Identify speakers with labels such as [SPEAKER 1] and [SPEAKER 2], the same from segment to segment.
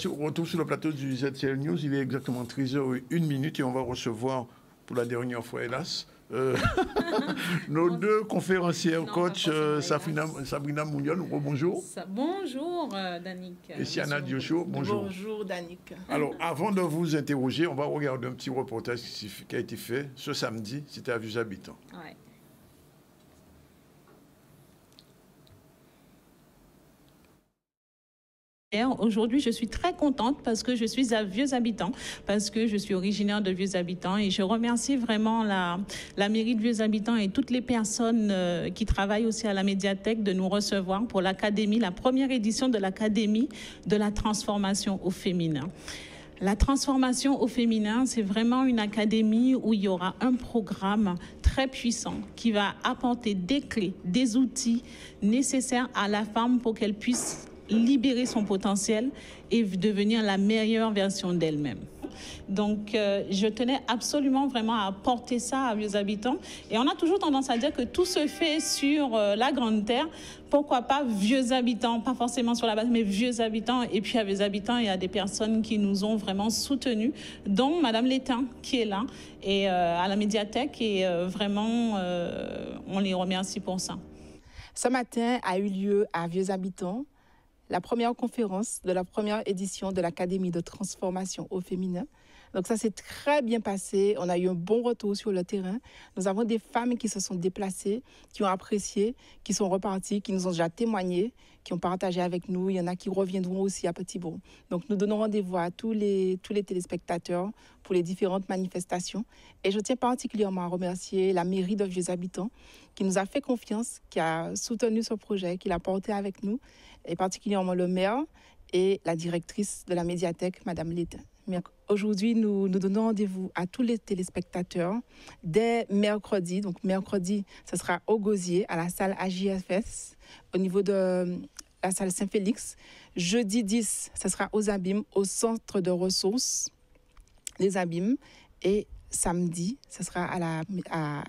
[SPEAKER 1] On retrouve sur le plateau du ZCL News, il est exactement 13h01 et on va recevoir pour la dernière fois, hélas, nos deux conférencières, coach Sabrina Mounion, bonjour.
[SPEAKER 2] Bonjour Danick.
[SPEAKER 1] Et Siana Diocho, bonjour.
[SPEAKER 3] Bonjour Danick.
[SPEAKER 1] Alors, avant de vous interroger, on va regarder un petit reportage qui a été fait ce samedi, c'était à Vieux Habitants.
[SPEAKER 2] Ouais.
[SPEAKER 4] Aujourd'hui, je suis très contente parce que je suis à Vieux Habitants, parce que je suis originaire de Vieux Habitants et je remercie vraiment la mairie de Vieux Habitants et toutes les personnes qui travaillent aussi à la médiathèque de nous recevoir pour l'académie, la première édition de l'académie de la transformation au féminin. La transformation au féminin, c'est vraiment une académie où il y aura un programme très puissant qui va apporter des clés, des outils nécessaires à la femme pour qu'elle puisse libérer son potentiel et devenir la meilleure version d'elle-même. Donc, je tenais absolument vraiment à apporter ça à Vieux Habitants. Et on a toujours tendance à dire que tout se fait sur la Grande Terre. Pourquoi pas Vieux Habitants, pas forcément sur la base, mais Vieux Habitants. Et puis à Vieux Habitants, il y a des personnes qui nous ont vraiment soutenus, dont Madame Létain, qui est là, et à la médiathèque. Et vraiment, on les remercie pour ça.
[SPEAKER 3] Ce matin a eu lieu à Vieux Habitants la première conférence de la première édition de l'Académie de transformation au féminin. Donc ça s'est très bien passé, on a eu un bon retour sur le terrain. Nous avons des femmes qui se sont déplacées, qui ont apprécié, qui sont reparties, qui nous ont déjà témoigné, qui ont partagé avec nous. Il y en a qui reviendront aussi à Petit-Bourg. Donc nous donnons rendez-vous à tous les téléspectateurs pour les différentes manifestations. Et je tiens particulièrement à remercier la mairie de Vieux Habitants qui nous a fait confiance, qui a soutenu ce projet, qui l'a porté avec nous, et particulièrement le maire et la directrice de la médiathèque, Madame Létain. Aujourd'hui, nous donnons rendez-vous à tous les téléspectateurs dès mercredi. Donc mercredi, ce sera au Gosier, à la salle AJFS, au niveau de la salle Saint-Félix. Jeudi 10, ce sera aux Abîmes, au centre de ressources des Abîmes. Et samedi, ce sera à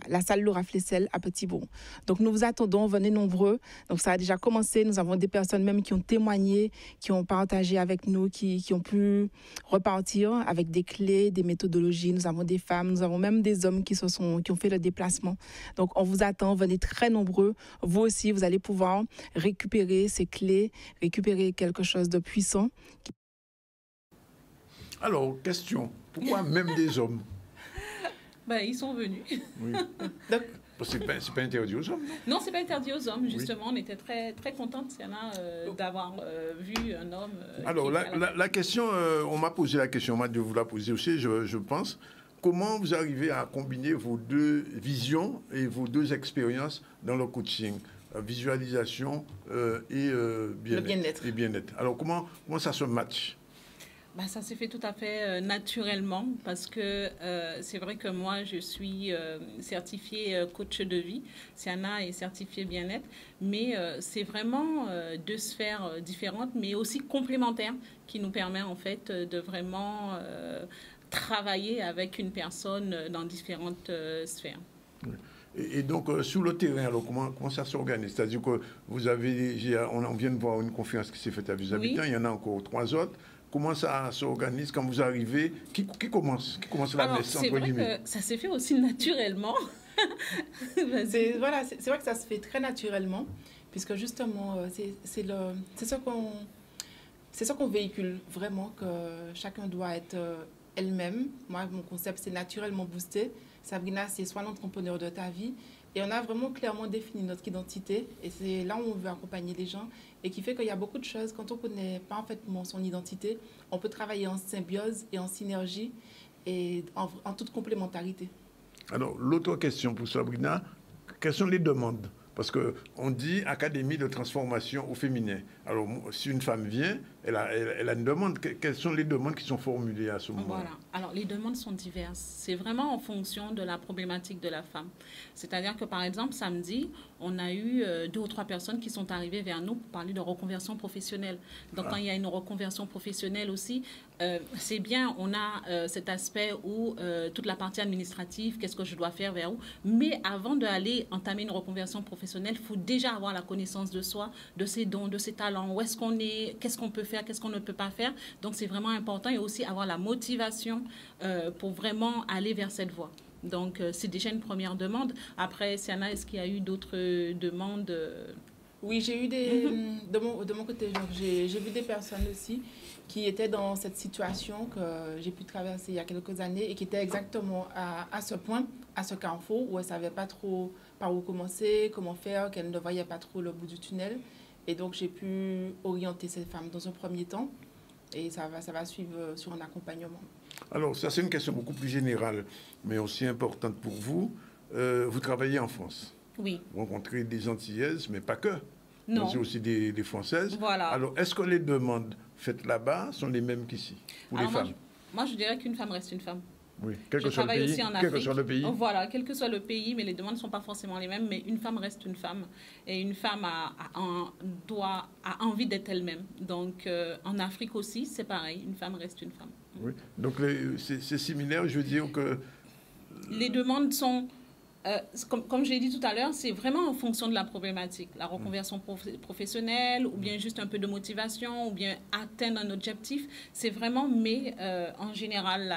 [SPEAKER 3] la salle Laura Flessel à Petit-Bourg. Donc nous vous attendons, venez nombreux. Donc ça a déjà commencé, nous avons des personnes même qui ont témoigné, qui ont partagé avec nous, qui ont pu repartir avec des clés, des méthodologies. Nous avons des femmes, nous avons même des hommes qui ont fait le déplacement. Donc on vous attend, venez très nombreux. Vous aussi, vous allez pouvoir récupérer ces clés, récupérer quelque chose de puissant.
[SPEAKER 1] Alors, question, pourquoi même des hommes?
[SPEAKER 2] Ben, ils sont venus.
[SPEAKER 1] Oui. C'est pas interdit aux hommes, non?
[SPEAKER 2] Non, c'est pas interdit aux hommes, justement. Oui. On était très, très contente, Siana, d'avoir vu un homme.
[SPEAKER 1] Alors, la question, on m'a posé la question, on m'a de vous la poser aussi, je pense. Comment vous arrivez à combiner vos deux visions et vos deux expériences dans le coaching, visualisation et bien-être. Alors, comment ça se match?
[SPEAKER 2] Ben, ça s'est fait tout à fait naturellement parce que c'est vrai que moi, je suis certifiée coach de vie. Siana est certifiée bien-être. Mais c'est vraiment deux sphères différentes, mais aussi complémentaires qui nous permettent en fait de vraiment travailler avec une personne dans différentes sphères.
[SPEAKER 1] Oui. Et donc, sur le terrain, alors, comment ça s'organise? C'est-à-dire que on vient de voir une conférence qui s'est faite à Vieux Habitants, il y en a encore 3 autres. Comment ça s'organise quand vous arrivez? Qui commence la messe, entre guillemets?
[SPEAKER 2] C'est vrai que ça s'est fait aussi naturellement.
[SPEAKER 3] C'est vrai que ça se fait très naturellement, puisque justement, c'est ce qu'on véhicule vraiment, que chacun doit être elle-même. Moi, mon concept, c'est naturellement boosté. Sabrina, c'est sois l'entrepreneur de ta vie. Et on a vraiment clairement défini notre identité. Et c'est là où on veut accompagner les gens. Et qui fait qu'il y a beaucoup de choses, quand on ne connaît pas parfaitement son identité, on peut travailler en symbiose et en synergie et en toute complémentarité.
[SPEAKER 1] Alors, l'autre question pour Sabrina, quelles sont les demandes? Parce qu'on dit Académie de transformation au féminin. Alors, si une femme vient, elle a une demande. Quelles sont les demandes qui sont formulées à ce moment-là?
[SPEAKER 2] Voilà. Alors, les demandes sont diverses. C'est vraiment en fonction de la problématique de la femme. C'est-à-dire que, par exemple, samedi, on a eu 2 ou 3 personnes qui sont arrivées vers nous pour parler de reconversion professionnelle. Donc, quand il y a une reconversion professionnelle aussi, c'est bien, on a cet aspect où toute la partie administrative, qu'est-ce que je dois faire, vers où. Mais avant d'aller entamer une reconversion professionnelle, il faut déjà avoir la connaissance de soi, de ses dons, de ses talents, où est-ce qu'on est, qu'est-ce qu'on peut faire, qu'est-ce qu'on ne peut pas faire. Donc, c'est vraiment important et aussi avoir la motivation pour vraiment aller vers cette voie. Donc, c'est déjà une première demande. Après, Siana, est-ce qu'il y a eu d'autres demandes?
[SPEAKER 3] Oui, j'ai eu de mon côté, j'ai vu des personnes aussi qui étaient dans cette situation que j'ai pu traverser il y a quelques années et qui étaient exactement à ce point, à ce carrefour, où elles ne savaient pas trop par où commencer, comment faire, qu'elles ne voyaient pas trop le bout du tunnel. Et donc, j'ai pu orienter ces femmes dans un premier temps et ça va suivre sur un accompagnement.
[SPEAKER 1] Alors, ça, c'est une question beaucoup plus générale, mais aussi importante pour vous. Vous travaillez en France.
[SPEAKER 2] Oui.
[SPEAKER 1] Vous rencontrez des Antillaises, mais pas que.
[SPEAKER 2] Non.
[SPEAKER 1] Vous avez aussi des Françaises.
[SPEAKER 2] Voilà.
[SPEAKER 1] Alors, est-ce que les demandes faites là-bas sont les mêmes qu'ici, pour les femmes?
[SPEAKER 2] Moi, je dirais qu'une femme reste une femme.
[SPEAKER 1] Oui, quel que soit le pays. Quel que soit le pays.
[SPEAKER 2] Voilà, quel que soit le pays, mais les demandes ne sont pas forcément les mêmes. Mais une femme reste une femme. Et une femme a envie d'être elle-même. Donc, en Afrique aussi, c'est pareil. Une femme reste une femme.
[SPEAKER 1] Oui. Donc, c'est similaire, je veux dire que...
[SPEAKER 2] Les demandes sont... comme je l'ai dit tout à l'heure, c'est vraiment en fonction de la problématique. La reconversion professionnelle, ou bien juste un peu de motivation, ou bien atteindre un objectif. C'est vraiment, mais en général,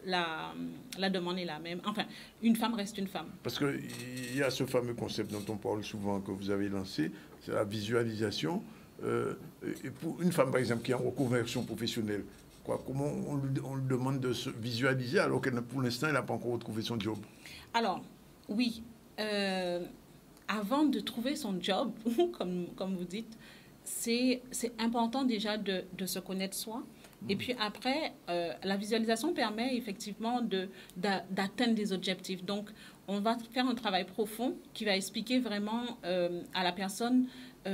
[SPEAKER 2] la demande est la même. Enfin, une femme reste une femme.
[SPEAKER 1] Parce qu'il y a ce fameux concept dont on parle souvent, que vous avez lancé, c'est la visualisation. Et pour une femme, par exemple, qui est en reconversion professionnelle, comment on lui demande de se visualiser alors que pour l'instant, elle n'a pas encore retrouvé son job? Alors,
[SPEAKER 2] oui. Avant de trouver son job, comme vous dites, c'est important déjà de se connaître soi. Et puis après, la visualisation permet effectivement d'atteindre des objectifs. Donc, on va faire un travail profond qui va expliquer vraiment à la personne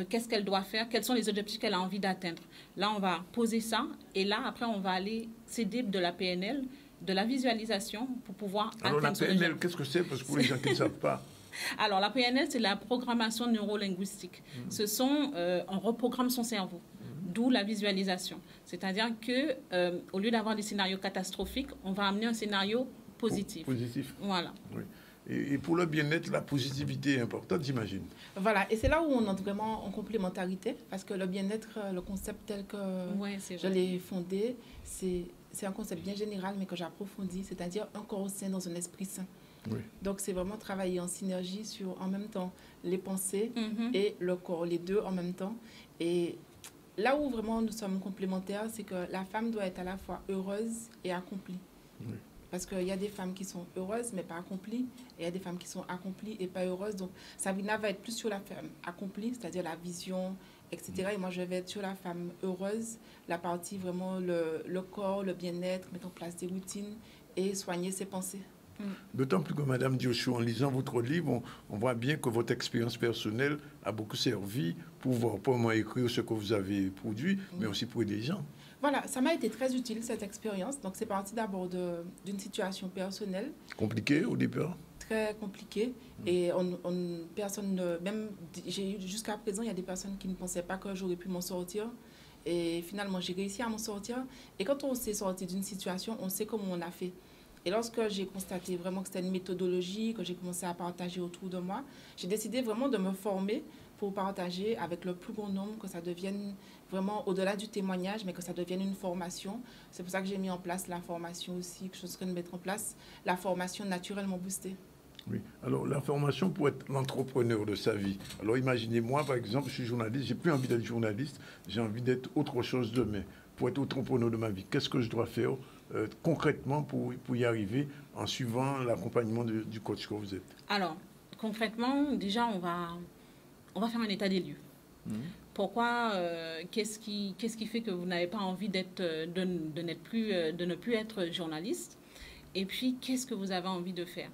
[SPEAKER 2] qu'est-ce qu'elle doit faire, quels sont les objectifs qu'elle a envie d'atteindre. Là, on va poser ça et là, après, on va aller s'aider de la PNL, de la visualisation pour pouvoir atteindre.
[SPEAKER 1] Alors, la PNL, qu'est-ce que c'est? Parce que pour les gens qui ne savent pas.
[SPEAKER 2] Alors, la PNL, c'est la programmation neurolinguistique. Ce sont, on reprogramme son cerveau. D'où la visualisation. C'est-à-dire qu'au lieu d'avoir des scénarios catastrophiques, on va amener un scénario positif.
[SPEAKER 1] Positif.
[SPEAKER 2] Voilà.
[SPEAKER 1] Oui. Et pour le bien-être, la positivité est importante, j'imagine.
[SPEAKER 3] Voilà, et c'est là où on entre vraiment en complémentarité, parce que le bien-être, le concept tel que je l'ai fondé, c'est un concept bien général, mais que j'approfondis, c'est-à-dire un corps sain dans un esprit sain. Oui. Donc, c'est vraiment travailler en synergie sur, en même temps, les pensées et le corps, les deux en même temps. Et là où vraiment nous sommes complémentaires, c'est que la femme doit être à la fois heureuse et accomplie. Oui. Parce qu'il y a des femmes qui sont heureuses mais pas accomplies, et il y a des femmes qui sont accomplies et pas heureuses. Donc, Sabrina va être plus sur la femme accomplie, c'est-à-dire la vision, etc. Et moi, je vais être sur la femme heureuse, la partie vraiment le corps, le bien-être, mettre en place des routines et soigner ses pensées.
[SPEAKER 1] D'autant plus que, Madame Diochou, en lisant votre livre, on voit bien que votre expérience personnelle a beaucoup servi pour voir pas moins écrire ce que vous avez produit, mais aussi pour aider les gens.
[SPEAKER 3] Voilà, ça m'a été très utile, cette expérience. Donc, c'est parti d'abord d'une situation personnelle.
[SPEAKER 1] Compliquée au départ?
[SPEAKER 3] Très compliquée. Et personne, même jusqu'à présent, il y a des personnes qui ne pensaient pas que j'aurais pu m'en sortir. Et finalement, j'ai réussi à m'en sortir. Et quand on s'est sorti d'une situation, on sait comment on a fait. Et lorsque j'ai constaté vraiment que c'était une méthodologie, que j'ai commencé à partager autour de moi, j'ai décidé vraiment de me former pour partager avec le plus grand nombre, que ça devienne vraiment au-delà du témoignage, mais que ça devienne une formation. C'est pour ça que j'ai mis en place la formation aussi, que je suis en train de mettre en place, la formation naturellement boostée.
[SPEAKER 1] Oui, alors la formation pour être l'entrepreneur de sa vie. Alors imaginez-moi, par exemple, je suis journaliste, j'ai plus envie d'être journaliste, j'ai envie d'être autre chose demain. Pour être entrepreneur de ma vie, qu'est-ce que je dois faire concrètement pour y arriver en suivant l'accompagnement du coach que vous êtes? Alors,
[SPEAKER 2] concrètement, déjà, on va faire un état des lieux. Pourquoi, qu'est-ce qui fait que vous n'avez pas envie de ne plus être journaliste? Et puis, qu'est-ce que vous avez envie de faire?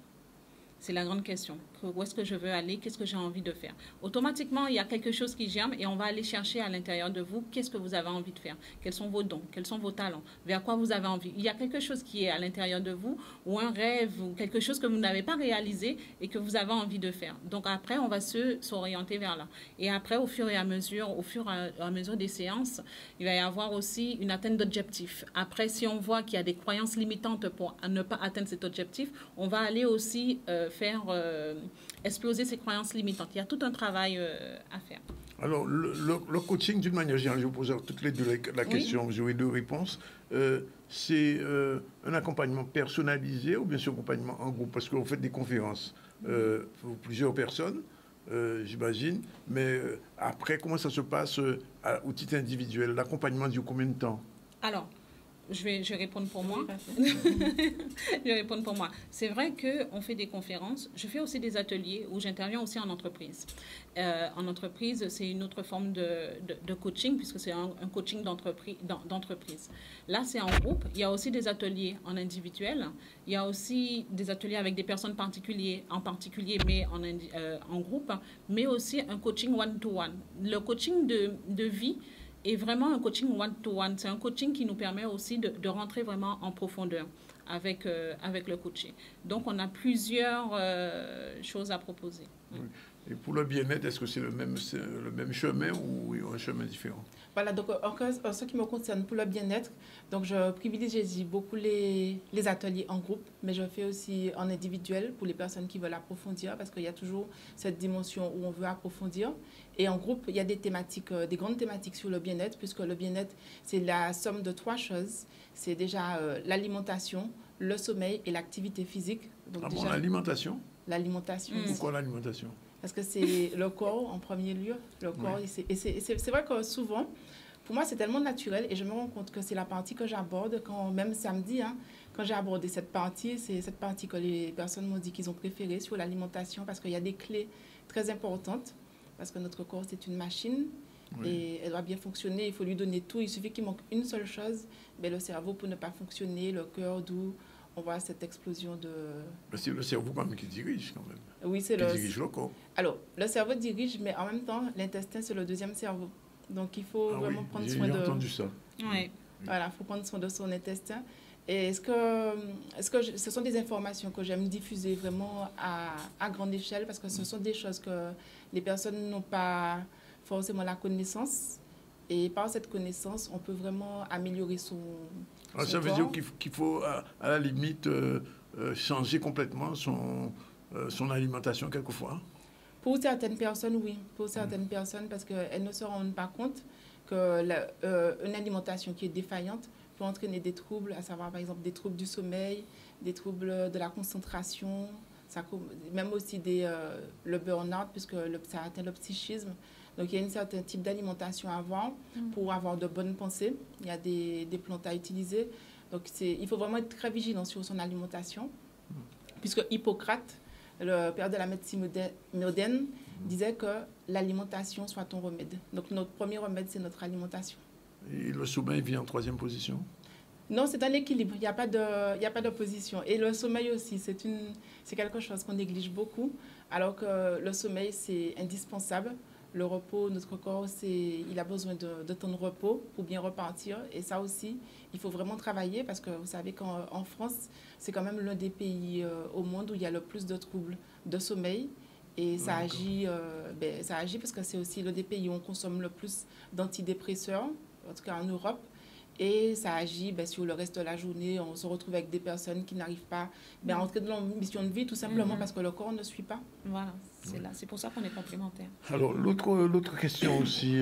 [SPEAKER 2] C'est la grande question. être, où est-ce que je veux aller, qu'est-ce que j'ai envie de faire. Automatiquement, il y a quelque chose qui germe et on va aller chercher à l'intérieur de vous qu'est-ce que vous avez envie de faire, quels sont vos dons, quels sont vos talents, vers quoi vous avez envie. Il y a quelque chose qui est à l'intérieur de vous ou un rêve ou quelque chose que vous n'avez pas réalisé et que vous avez envie de faire. Donc après, on va s'orienter vers là. Et après, au fur et à mesure des séances, il va y avoir aussi une atteinte d'objectifs. Après, si on voit qu'il y a des croyances limitantes pour ne pas atteindre cet objectif, on va aller aussi faire exploser ces croyances limitantes. Il y a tout un travail à faire.
[SPEAKER 1] Alors, le coaching, d'une manière générale, je vous pose toutes les deux la question, vous aurez deux réponses. C'est un accompagnement personnalisé ou bien sûr un accompagnement en groupe? Parce que vous faites des conférences pour plusieurs personnes, j'imagine. Mais après, comment ça se passe au titre individuel? L'accompagnement dure combien de temps?
[SPEAKER 2] Alors, je vais répondre pour moi. Je vais répondre pour moi. C'est vrai qu'on fait des conférences. Je fais aussi des ateliers où j'interviens aussi en entreprise. En entreprise, c'est une autre forme de coaching puisque c'est un coaching d'entreprise. Là, c'est en groupe. Il y a aussi des ateliers en individuel. Il y a aussi des ateliers avec des personnes particulières, mais en groupe. Mais aussi un coaching one-to-one. Le coaching de vie est vraiment un coaching one-to-one. C'est un coaching qui nous permet aussi de rentrer vraiment en profondeur avec le coaché. Donc, on a plusieurs choses à proposer.
[SPEAKER 1] Oui. Et pour le bien-être, est-ce que c'est le même chemin ou un chemin différent?
[SPEAKER 3] Voilà, donc en ce qui me concerne pour le bien-être, donc je privilégie beaucoup les ateliers en groupe, mais je fais aussi en individuel pour les personnes qui veulent approfondir, parce qu'il y a toujours cette dimension où on veut approfondir. Et en groupe, il y a des thématiques, des grandes thématiques sur le bien-être, puisque le bien-être, c'est la somme de 3 choses. C'est déjà l'alimentation, le sommeil et l'activité physique. Donc
[SPEAKER 1] bon, l'alimentation?
[SPEAKER 3] L'alimentation.
[SPEAKER 1] Pourquoi l'alimentation?
[SPEAKER 3] Parce que c'est le corps en premier lieu. Le corps, oui. Et c'est vrai que souvent, pour moi, c'est tellement naturel et je me rends compte que c'est la partie que j'aborde même samedi, quand j'ai abordé cette partie, c'est cette partie que les personnes m'ont dit qu'ils ont préférée sur l'alimentation parce qu'il y a des clés très importantes. Parce que notre corps, c'est une machine et elle doit bien fonctionner. Il faut lui donner tout. Il suffit qu'il manque une seule chose, mais le cerveau pour ne pas fonctionner, le cœur, d'où on voit cette explosion de...
[SPEAKER 1] C'est le cerveau quand même qui dirige, quand même.
[SPEAKER 3] Oui, c'est
[SPEAKER 1] qui dirige le corps.
[SPEAKER 3] Alors, le cerveau dirige, mais en même temps, l'intestin, c'est le deuxième cerveau. Donc, il faut vraiment prendre soin de...
[SPEAKER 1] J'ai entendu ça.
[SPEAKER 2] Oui.
[SPEAKER 3] Voilà, il faut prendre soin de son intestin. Et est-ce que ce sont des informations que j'aime diffuser vraiment à grande échelle parce que ce sont des choses que les personnes n'ont pas forcément la connaissance. Et par cette connaissance, on peut vraiment améliorer son
[SPEAKER 1] ça veut dire qu'il faut, à la limite, changer complètement son alimentation quelquefois?
[SPEAKER 3] Pour certaines personnes, oui. Pour certaines personnes, parce qu'elles ne se rendent pas compte qu'une alimentation qui est défaillante peut entraîner des troubles, à savoir par exemple des troubles du sommeil, des troubles de la concentration, même aussi le burn-out, puisque ça atteint le psychisme. Donc, il y a un certain type d'alimentation à avoir pour avoir de bonnes pensées. Il y a des plantes à utiliser. Donc, il faut vraiment être très vigilant sur son alimentation, puisque Hippocrate, le père de la médecine moderne, disait que l'alimentation soit ton remède. Donc, notre premier remède, c'est notre alimentation.
[SPEAKER 1] Et le sommeil vient en troisième position?
[SPEAKER 3] Non, c'est un équilibre. Il n'y a pas de position. Et le sommeil aussi, c'est quelque chose qu'on néglige beaucoup, alors que le sommeil, c'est indispensable. Le repos, notre corps, il a besoin de temps de repos pour bien repartir. Et ça aussi, il faut vraiment travailler parce que vous savez qu'en France, c'est quand même l'un des pays au monde où il y a le plus de troubles de sommeil. Et ça agit parce que c'est aussi l'un des pays où on consomme le plus d'antidépresseurs, en tout cas en Europe. Et ça agit sur le reste de la journée. On se retrouve avec des personnes qui n'arrivent pas à entrer dans leur mission de vie, tout simplement parce que le corps ne suit pas.
[SPEAKER 2] Voilà, c'est pour ça qu'on est complémentaires.
[SPEAKER 1] Alors, l'autre question aussi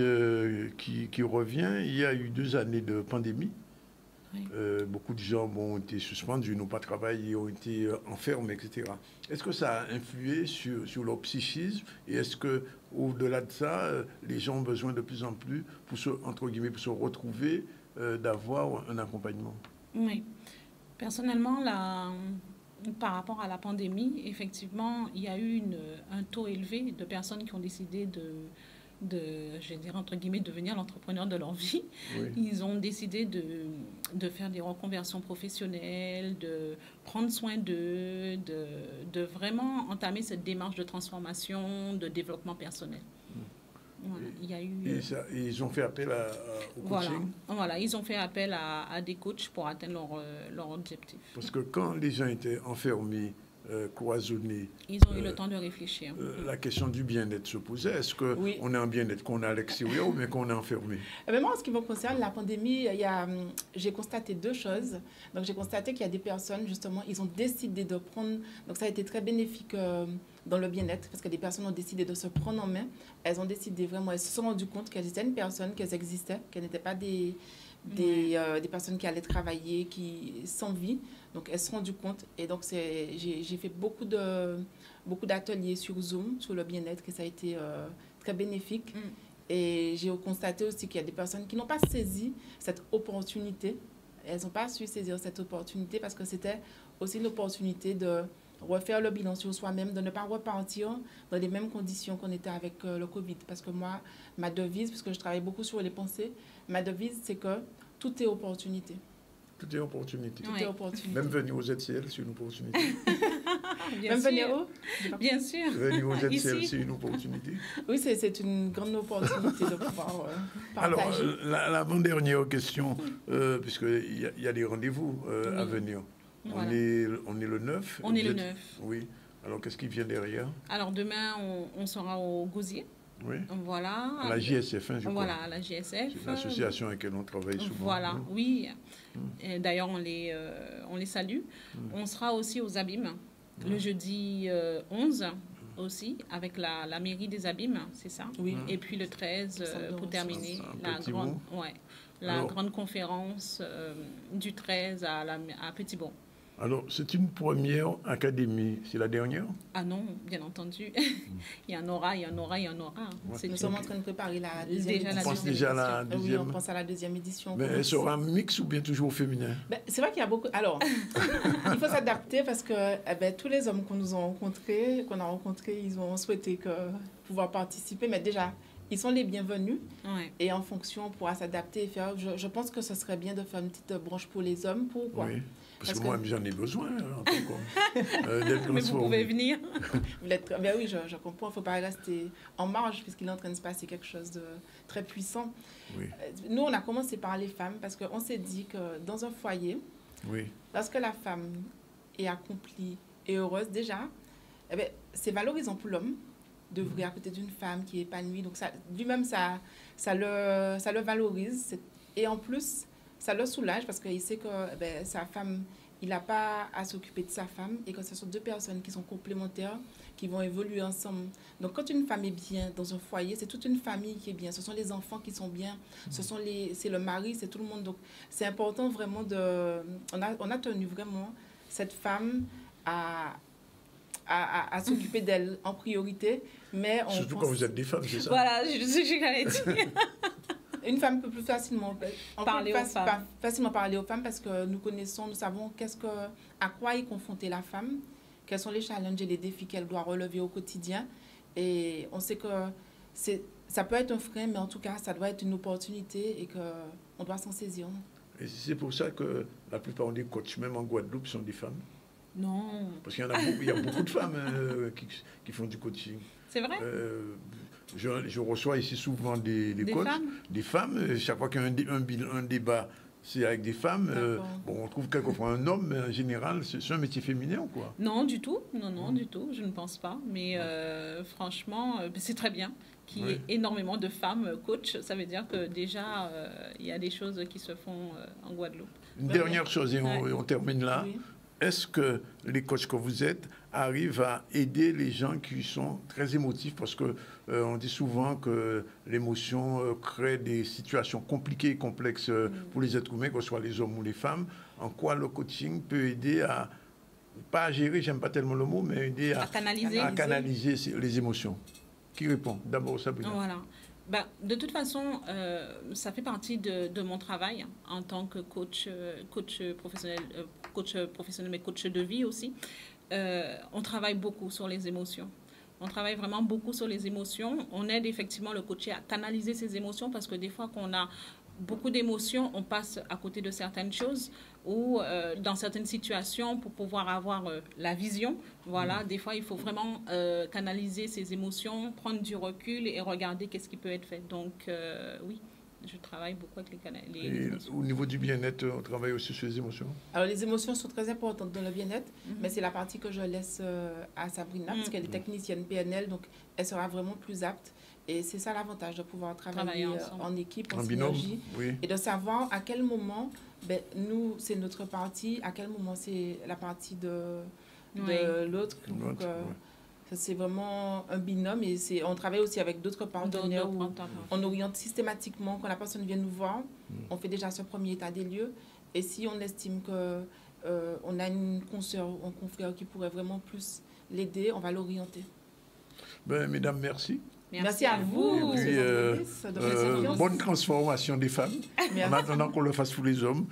[SPEAKER 1] qui revient, il y a eu 2 années de pandémie. Oui. Beaucoup de gens ont été suspendus, n'ont pas travaillé, ont été enfermés, etc. Est-ce que ça a influé sur leur psychisme? Et est-ce qu'au-delà de ça, les gens ont besoin de plus en plus, pour se retrouver, d'avoir un accompagnement?
[SPEAKER 2] Oui. Personnellement, par rapport à la pandémie, effectivement, il y a eu un taux élevé de personnes qui ont décidé je dirais entre guillemets, devenir l'entrepreneur de leur vie. Oui. Ils ont décidé de faire des reconversions professionnelles, de prendre soin d'eux, de vraiment entamer cette démarche de transformation, de développement personnel. Voilà, il y a eu,
[SPEAKER 1] ils ont fait appel au coaching.
[SPEAKER 2] Voilà, ils ont fait appel à des coachs pour atteindre leur objectif.
[SPEAKER 1] Parce que quand les gens étaient enfermés, cloisonnés,
[SPEAKER 2] ils ont eu le temps de réfléchir.
[SPEAKER 1] La question du bien-être se posait. Est-ce qu'on est en bien-être, qu'on est à l'extérieur ou bien qu'on est enfermé?
[SPEAKER 3] Mais moi, en ce qui me concerne, la pandémie, j'ai constaté deux choses. Donc, j'ai constaté qu'il y a des personnes, justement, ils ont décidé de prendre... Donc, ça a été très bénéfique dans le bien-être, parce que des personnes ont décidé de se prendre en main. Elles ont décidé vraiment, elles se sont rendues compte qu'elles étaient une personne, qu'elles existaient, qu'elles n'étaient pas des personnes qui allaient travailler, qui sans vie. Donc, elles se sont rendues compte. Et donc, j'ai fait beaucoup d'ateliers sur Zoom, sur le bien-être, et ça a été très bénéfique. Et j'ai constaté aussi qu'il y a des personnes qui n'ont pas saisi cette opportunité. Elles n'ont pas su saisir cette opportunité parce que c'était aussi une opportunité de refaire le bilan sur soi-même, de ne pas repartir dans les mêmes conditions qu'on était avec le Covid. Parce que moi, ma devise, puisque je travaille beaucoup sur les pensées, ma devise, c'est que tout est opportunité.
[SPEAKER 1] Tout est opportunité.
[SPEAKER 3] Tout est opportunité.
[SPEAKER 1] Même venir aux ZCL, c'est une opportunité.
[SPEAKER 3] Même venir où?
[SPEAKER 2] Bien sûr.
[SPEAKER 1] Venir aux ZCL, c'est une opportunité.
[SPEAKER 3] Oui, c'est une grande opportunité de pouvoir partager.
[SPEAKER 1] Alors, l'avant-dernière question, puisqu'il y a des rendez-vous à venir.
[SPEAKER 2] Voilà.
[SPEAKER 1] On est le 9.
[SPEAKER 2] On est le 9.
[SPEAKER 1] Oui. Alors, qu'est-ce qui vient derrière?
[SPEAKER 2] Alors, demain, on sera au Gosier.
[SPEAKER 1] Oui.
[SPEAKER 2] Voilà.
[SPEAKER 1] À la JSF, je crois.
[SPEAKER 2] Voilà, à la JSF.
[SPEAKER 1] C'est une association avec laquelle on travaille souvent.
[SPEAKER 2] Voilà, oui. D'ailleurs, on les salue. On sera aussi aux Abîmes, le jeudi 11 aussi, avec la mairie des Abîmes, c'est ça?
[SPEAKER 3] Oui.
[SPEAKER 2] Et puis le 13, pour terminer, la grande conférence du 13 à Petit-Bon.
[SPEAKER 1] Alors, c'est une première académie. C'est la dernière?
[SPEAKER 2] Ah non, bien entendu. Il y en aura.
[SPEAKER 3] Nous sommes en train de préparer la deuxième édition.
[SPEAKER 1] On pense déjà à la deuxième.
[SPEAKER 3] Oui, on pense à la deuxième édition.
[SPEAKER 1] Mais elle sera mixte ou bien toujours au féminin?
[SPEAKER 3] C'est vrai qu'il y a beaucoup... Alors, il faut s'adapter parce que tous les hommes qu'on a rencontrés, ils ont souhaité pouvoir participer. Mais déjà, ils sont les bienvenus.
[SPEAKER 2] Ouais.
[SPEAKER 3] Et en fonction, on pourra s'adapter et faire... Je pense que ce serait bien de faire une petite branche pour les hommes. Pourquoi?
[SPEAKER 1] Oui. Parce que moi, j'en ai besoin.
[SPEAKER 2] Mais vous pouvez venir.
[SPEAKER 3] Ben oui, je comprends. Il ne faut pas rester en marge puisqu'il est en train de se passer quelque chose de très puissant.
[SPEAKER 1] Oui.
[SPEAKER 3] Nous, on a commencé par les femmes parce qu'on s'est dit que dans un foyer, lorsque la femme est accomplie et heureuse déjà, c'est valorisant pour l'homme de vivre à côté d'une femme qui est épanouie. Donc, lui-même, ça le valorise. Et en plus... ça le soulage parce qu'il sait que sa femme, il n'a pas à s'occuper de sa femme et que ce sont deux personnes qui sont complémentaires, qui vont évoluer ensemble. Donc, quand une femme est bien dans un foyer, c'est toute une famille qui est bien. Ce sont les enfants qui sont bien. C'est le mari, c'est tout le monde. Donc, c'est important vraiment on a tenu vraiment cette femme à s'occuper d'elle en priorité. Mais
[SPEAKER 1] surtout quand vous êtes des femmes, c'est ça?
[SPEAKER 2] Voilà, je sais ce que j'allais dire.
[SPEAKER 3] Une femme peut plus facilement parler aux femmes parce que nous savons à quoi est confrontée la femme, quels sont les challenges et les défis qu'elle doit relever au quotidien. Et on sait que ça peut être un frein, mais en tout cas, ça doit être une opportunité et qu'on doit s'en saisir.
[SPEAKER 1] Et c'est pour ça que la plupart des coachs, même en Guadeloupe, sont des femmes?
[SPEAKER 2] Non.
[SPEAKER 1] Parce qu'il y a beaucoup de femmes qui font du coaching.
[SPEAKER 2] C'est vrai?
[SPEAKER 1] Je reçois ici souvent des coachs, des femmes. Chaque fois qu'il y a un débat, c'est avec des femmes. On trouve quelquefois un homme, mais en général, c'est un métier féminin ou quoi?
[SPEAKER 2] Non, du tout. Non, du tout. Je ne pense pas. Mais franchement, c'est très bien qu'il y ait énormément de femmes coachs. Ça veut dire que déjà, il y a des choses qui se font en Guadeloupe.
[SPEAKER 1] Une dernière chose, et on termine là. Oui. Est-ce que les coachs que vous êtes arrivent à aider les gens qui sont très émotifs? Parce qu'on dit souvent que l'émotion crée des situations compliquées et complexes pour les êtres humains, que ce soit les hommes ou les femmes. En quoi le coaching peut aider à, pas à gérer, j'aime pas tellement le mot, mais aider à canaliser les émotions? Qui répond? D'abord, Sabrina.
[SPEAKER 2] Voilà. De toute façon, ça fait partie de mon travail en tant que coach professionnel, mais coach de vie aussi. On travaille beaucoup sur les émotions. On travaille vraiment beaucoup sur les émotions. On aide effectivement le coaché à canaliser ses émotions parce que des fois qu'on a beaucoup d'émotions, on passe à côté de certaines choses ou dans certaines situations pour pouvoir avoir la vision. Voilà, des fois, il faut vraiment canaliser ses émotions, prendre du recul et regarder qu'est-ce qui peut être fait. Donc, oui. Je travaille beaucoup avec les émotions.
[SPEAKER 1] Au niveau du bien-être, on travaille aussi sur les émotions?
[SPEAKER 3] Alors, les émotions sont très importantes dans le bien-être, mais c'est la partie que je laisse à Sabrina, parce qu'elle est technicienne PNL, donc elle sera vraiment plus apte. Et c'est ça l'avantage de pouvoir travailler en équipe, en synergie,
[SPEAKER 1] oui.
[SPEAKER 3] Et de savoir à quel moment, nous, c'est notre partie, à quel moment c'est la partie de l'autre. C'est vraiment un binôme et on travaille aussi avec d'autres partenaires où on oriente systématiquement. Quand la personne vient nous voir, on fait déjà ce premier état des lieux. Et si on estime qu'on a une consoeur ou un confrère qui pourrait vraiment plus l'aider, on va l'orienter.
[SPEAKER 1] Mesdames, merci.
[SPEAKER 3] Merci à vous.
[SPEAKER 1] Et puis, bonne transformation des femmes, en attendant qu'on le fasse pour les hommes.